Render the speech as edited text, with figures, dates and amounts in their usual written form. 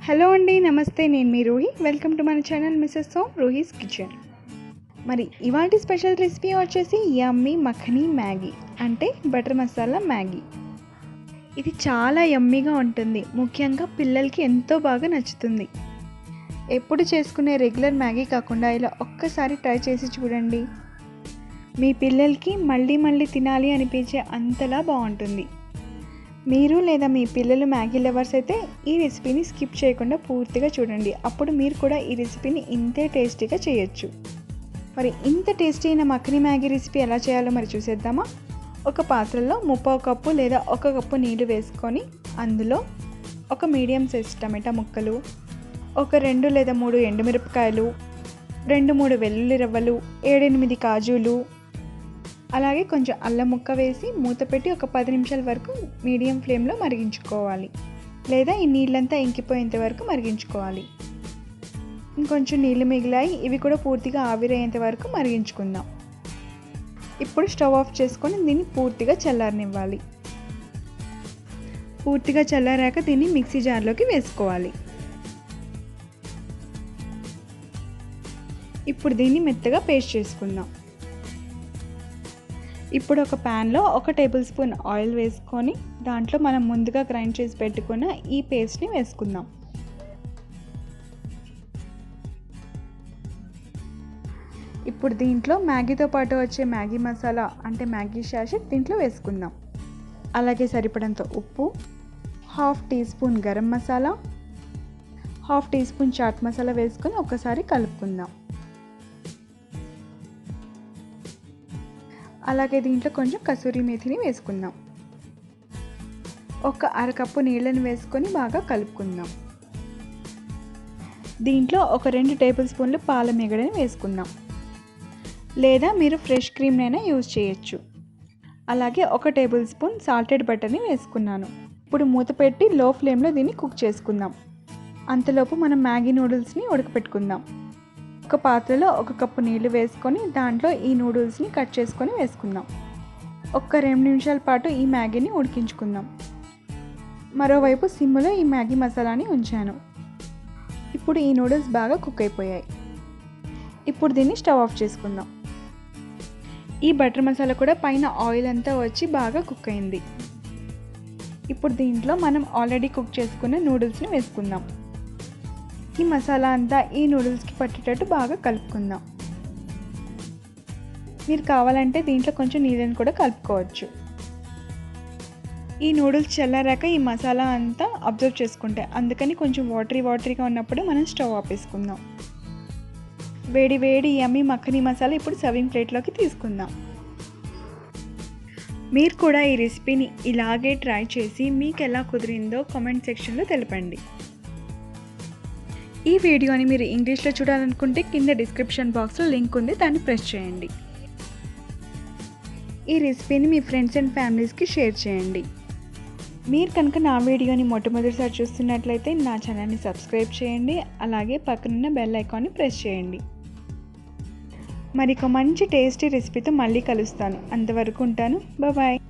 Hello అండి, నమస్తే. నేను మీ రూహి. వెల్కమ్ టు మన ఛానల్ MrsHomeRoohi's Kitchen. మరి ఇవాల్టి స్పెషల్ రెసిపీ వచ్చేసి యమ్మీ మఖనీ మ్యాగీ, అంటే బటర్ మసాలా మ్యాగీ. ఇది చాలా యమ్మీగా ఉంటుంది, ముఖ్యంగా పిల్లలకి ఎంతో బాగా నచ్చుతుంది. ఎప్పుడు చేసుకునే రెగ్యులర్ మ్యాగీ కాకుండా ఇలా ఒక్కసారి ట్రై చేసి చూడండి. మీ పిల్లలకి మళ్ళీ మళ్ళీ తినాలి అనిపించే అంతలా బాగుంటుంది. మీరు లేదా మీ పిల్లలు మ్యాగీ లవర్స్ అయితే ఈ రెసిపీని స్కిప్ చేయకుండా పూర్తిగా చూడండి. అప్పుడు మీరు కూడా ఈ రెసిపీని ఇంతే టేస్టీగా చేయొచ్చు. మరి ఇంత టేస్టీ అయిన మఖనీ మ్యాగీ రెసిపీ ఎలా చేయాలో మరి చూసేద్దామా? ఒక పాత్రలో 3/4 కప్పు లేదా 1 కప్పు నీళ్లు వేసుకొని అందులో ఒక మీడియం సైజ్ టమాటా ముక్కలు, ఒక 2 లేదా 3 ఎండుమిరపకాయలు, 2-3 వెల్లుల్లి రవ్వలు, 7-8 కాజులు, అలాగే కొంచెం అల్లం ముక్క వేసి మూత పెట్టి ఒక 10 నిమిషాల వరకు మీడియం ఫ్లేమ్లో మరిగించుకోవాలి, లేదా ఈ నీళ్ళంతా ఇంకిపోయేంత వరకు మరిగించుకోవాలి. ఇంకొంచెం నీళ్ళు మిగిలాయి, ఇవి కూడా పూర్తిగా ఆవిరయ్యేంత వరకు మరిగించుకుందాం. ఇప్పుడు స్టవ్ ఆఫ్ చేసుకొని దీన్ని పూర్తిగా చల్లారనివ్వాలి. పూర్తిగా చల్లారాక దీన్ని మిక్సీ జార్లోకి వేసుకోవాలి. ఇప్పుడు దీన్ని మెత్తగా పేస్ట్ చేసుకుందాం. ఇప్పుడు ఒక ప్యాన్లో 1 టేబుల్ స్పూన్ ఆయిల్ వేసుకొని దాంట్లో మనం ముందుగా గ్రైండ్ చేసి పెట్టుకున్న ఈ పేస్ట్ని వేసుకుందాం. ఇప్పుడు దీంట్లో మ్యాగీతో పాటు వచ్చే మ్యాగీ మసాలా అంటే మ్యాగీ సాచెట్ దీంట్లో వేసుకుందాం. అలాగే సరిపడంత ఉప్పు, 1/2 teaspoon garam masala, 1/2 teaspoon chaat masala వేసుకొని ఒకసారి కలుపుకుందాం. అలాగే దీంట్లో కొంచెం కసూరి మేథిని వేసుకుందాం. ఒక 1/2 కప్పు నీళ్ళని వేసుకొని బాగా కలుపుకుందాం. దీంట్లో ఒక 2 టేబుల్ స్పూన్లు పాల మీగడని వేసుకుందాం, లేదా మీరు ఫ్రెష్ క్రీమ్నైనా యూజ్ చేయొచ్చు. అలాగే 1 టేబుల్ స్పూన్ సాల్టెడ్ బటర్ని వేసుకున్నాను. ఇప్పుడు మూత పెట్టి లో ఫ్లేమ్లో దీన్ని కుక్ చేసుకుందాం. అంతలోపు మనం మ్యాగీ నూడిల్స్ని ఉడకపెట్టుకుందాం. ఒక పాత్రలో 1 కప్పు నీళ్లు వేసుకొని దాంట్లో ఈ నూడిల్స్ని కట్ చేసుకొని వేసుకుందాం. ఒక 2 నిమిషాల పాటు ఈ మ్యాగీని ఉడికించుకుందాం. మరోవైపు సిమ్లో ఈ మ్యాగీ మసాలాని ఉంచాను. ఇప్పుడు ఈ నూడిల్స్ బాగా కుక్ అయిపోయాయి. ఇప్పుడు దీన్ని స్టవ్ ఆఫ్ చేసుకుందాం. ఈ బటర్ మసాలా కూడా పైన ఆయిల్ అంతా వచ్చి బాగా కుక్ అయింది. ఇప్పుడు దీంట్లో మనం ఆల్రెడీ కుక్ చేసుకున్న నూడిల్స్ని వేసుకుందాం. ఈ మసాలా అంతా ఈ నూడిల్స్కి పట్టేటట్టు బాగా కలుపుకుందాం. మీరు కావాలంటే దీంట్లో కొంచెం నీళ్ళని కూడా కలుపుకోవచ్చు. ఈ నూడిల్స్ చల్లారాక ఈ మసాలా అంతా అబ్జర్వ్ చేసుకుంటాయి, అందుకని కొంచెం వాటరీగా ఉన్నప్పుడు మనం స్టవ్ ఆపేసుకుందాం. వేడి వేడి యమ్మీ మఖనీ మసాలా ఇప్పుడు సర్వింగ్ ప్లేట్లోకి తీసుకుందాం. మీరు కూడా ఈ రెసిపీని ఇలాగే ట్రై చేసి మీకు ఎలా కుదిరిందో కామెంట్ సెక్షన్లో తెలపండి. ఈ వీడియోని మీరు ఇంగ్లీష్లో చూడాలనుకుంటే కింద డిస్క్రిప్షన్ బాక్స్లో లింక్ ఉంది, దాన్ని ప్రెస్ చేయండి. ఈ రెసిపీని మీ ఫ్రెండ్స్ అండ్ ఫ్యామిలీస్కి షేర్ చేయండి. మీరు కనుక నా వీడియోని మొట్టమొదటిసారి చూస్తున్నట్లయితే నా ఛానల్ని సబ్స్క్రైబ్ చేయండి. అలాగే పక్కనున్న బెల్ ఐకాన్ని ప్రెస్ చేయండి. మరికొక మంచి టేస్టీ రెసిపీతో మళ్ళీ కలుస్తాను. అంతవరకు ఉంటాను. బాయ్.